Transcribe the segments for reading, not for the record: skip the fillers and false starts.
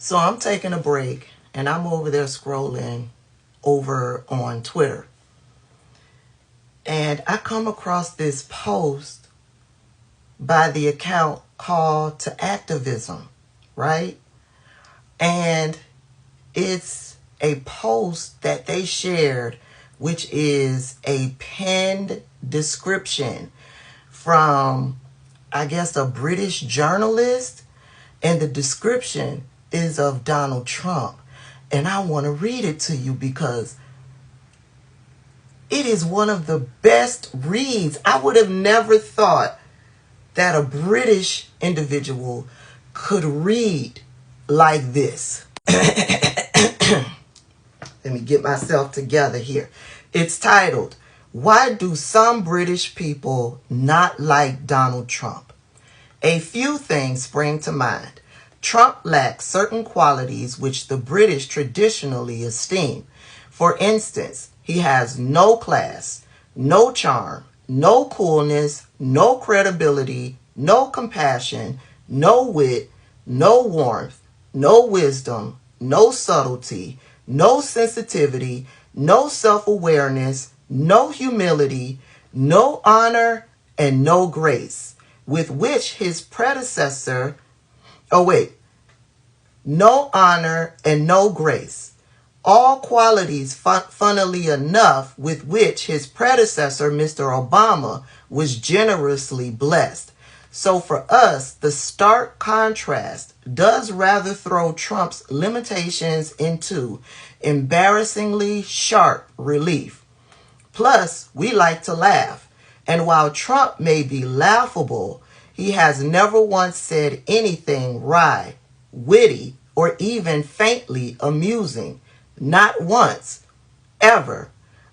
So I'm taking a break and I'm over there scrolling over on Twitter. And I come across this post by the account Call to Activism, right? And it's a post that they shared, which is a pinned description from, I guess, a British journalist. And the description is of Donald Trump. And I want to read it to you because it is one of the best reads. I would have never thought that a British individual could read like this. Let me get myself together here. It's titled, "Why Do Some British People Not Like Donald Trump?" A few things spring to mind. Trump lacks certain qualities which the British traditionally esteem. For instance, he has no class, no charm, no coolness, no credibility, no compassion, no wit, no warmth, no wisdom, no subtlety, no sensitivity, no self-awareness, no humility, no honor, and no grace, with which his predecessor, no honor and no grace. All qualities, funnily enough, with which his predecessor, Mr. Obama, was generously blessed. So for us, the stark contrast does rather throw Trump's limitations into embarrassingly sharp relief. Plus, we like to laugh. And while Trump may be laughable, he has never once said anything wry, witty, or even faintly amusing. Not once. Ever.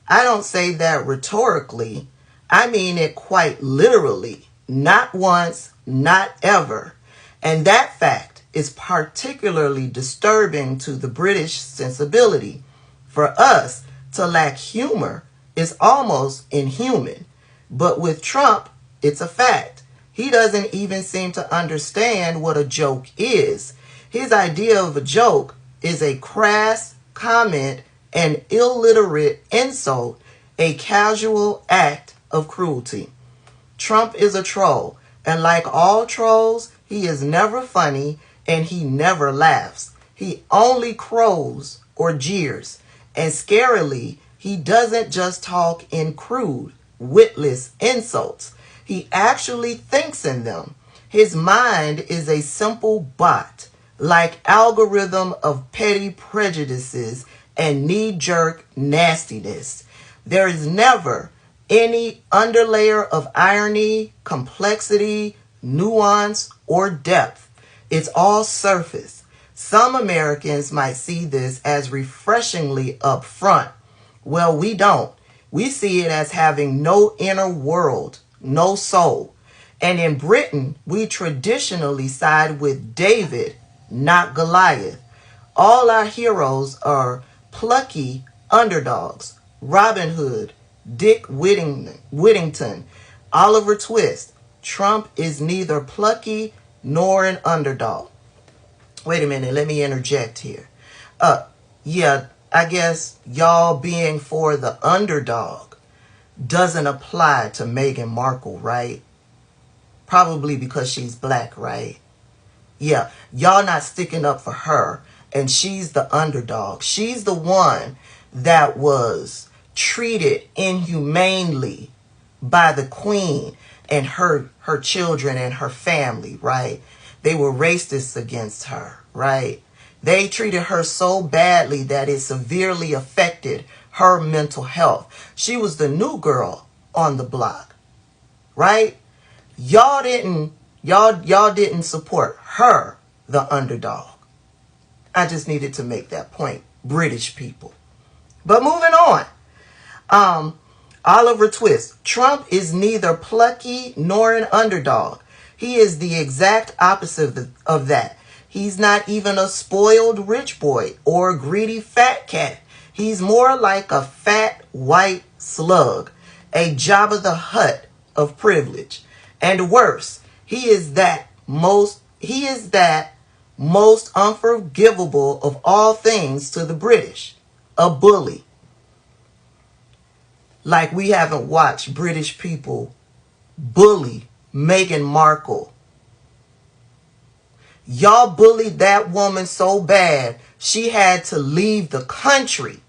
I don't say that rhetorically. I mean it quite literally. Not once, not ever. And that fact is particularly disturbing to the British sensibility. For us, to lack humor is almost inhuman. But with Trump, it's a fact. He doesn't even seem to understand what a joke is. His idea of a joke is a crass comment, an illiterate insult, a casual act of cruelty. Trump is a troll, and like all trolls, he is never funny and he never laughs. He only crows or jeers, and scarily, he doesn't just talk in crude, witless insults. He actually thinks in them. His mind is a simple bot, like algorithm of petty prejudices and knee-jerk nastiness. There is never any underlayer of irony, complexity, nuance, or depth. It's all surface. Some Americans might see this as refreshingly upfront. Well, we don't. We see it as having no inner world, no soul. And in Britain, we traditionally side with David, not Goliath. All our heroes are plucky underdogs. Robin Hood, Dick Whittington, Oliver Twist. Trump is neither plucky nor an underdog. Wait a minute, let me interject here. I guess y'all being for the underdog doesn't apply to Meghan Markle, right? Probably because she's black, right? Yeah, y'all not sticking up for her, and she's the underdog. She's the one that was treated inhumanely by the queen and her children and her family, right? They were racist against her, right? They treated her so badly that it severely affected her mental health. She was the new girl on the block, right? Y'all didn't support her, the underdog. I just needed to make that point, British people. But moving on. Oliver Twist. Trump is neither plucky nor an underdog. He is the exact opposite of that. He's not even a spoiled rich boy or a greedy fat cat. He's more like a fat white slug, a Jabba the Hutt of privilege. And worse, he is that most unforgivable of all things to the British, a bully. Like we haven't watched British people bully Meghan Markle. Y'all bullied that woman so bad, she had to leave the country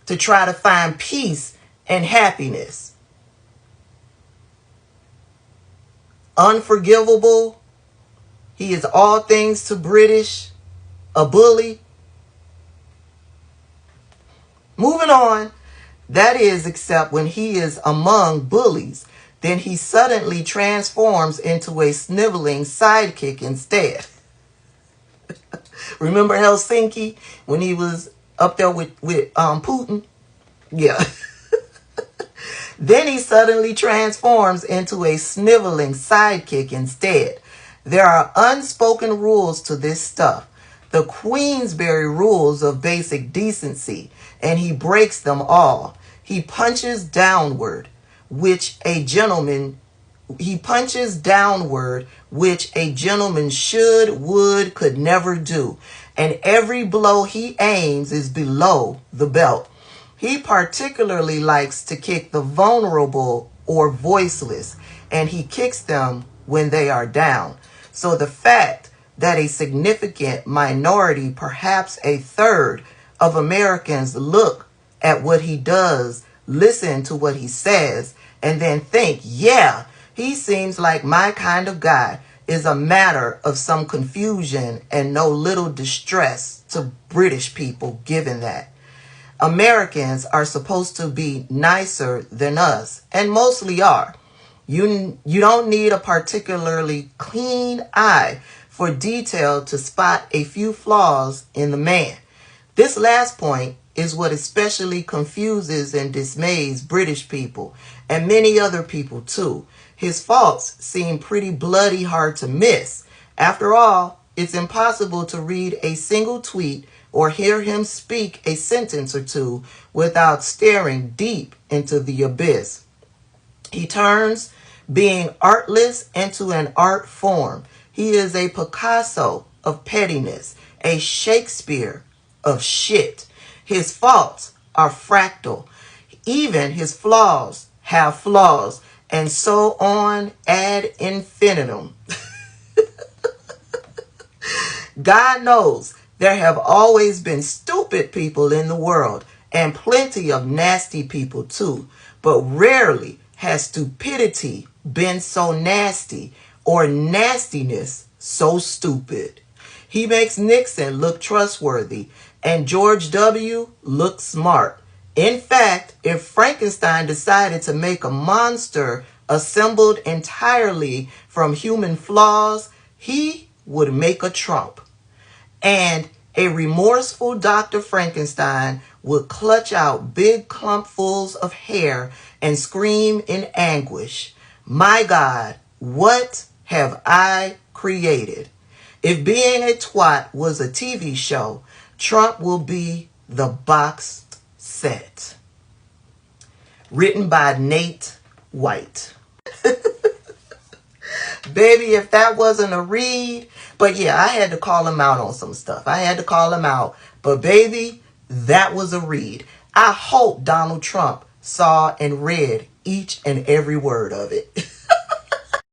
to try to find peace and happiness. Unforgivable. He is all things to British, a bully. Moving on. That is, except when he is among bullies, then he suddenly transforms into a sniveling sidekick instead. Remember Helsinki when he was up there with Putin? Yeah. Then he suddenly transforms into a sniveling sidekick instead. There are unspoken rules to this stuff. The Queensberry rules of basic decency, and he breaks them all. He punches downward, which a gentleman should, would, could never do. And every blow he aims is below the belt. He particularly likes to kick the vulnerable or voiceless, and he kicks them when they are down. So the fact that a significant minority, perhaps a third of Americans, look at what he does, listen to what he says, and then think, yeah, he seems like my kind of guy, is a matter of some confusion and no little distress to British people, given that Americans are supposed to be nicer than us, and mostly are. You don't need a particularly clean eye for detail to spot a few flaws in the man. This last point is what especially confuses and dismays British people, and many other people too. His faults seem pretty bloody hard to miss. After all, it's impossible to read a single tweet or hear him speak a sentence or two without staring deep into the abyss. He turns being artless into an art form. He is a Picasso of pettiness, a Shakespeare of shit. His faults are fractal. Even his flaws have flaws, and so on ad infinitum. God knows there have always been stupid people in the world, and plenty of nasty people too, but rarely has stupidity been so nasty or nastiness so stupid. He makes Nixon look trustworthy and George W. look smart. In fact, if Frankenstein decided to make a monster assembled entirely from human flaws, he would make a Trump. And a remorseful Dr. Frankenstein would clutch out big clumpfuls of hair and scream in anguish, "My God, what have I created?" If being a twat was a TV show, Trump will be the boxed set. Written by Nate White. Baby, if that wasn't a read. But yeah, I had to call him out on some stuff. I had to call him out. But baby, that was a read. I hope Donald Trump saw and read each and every word of it.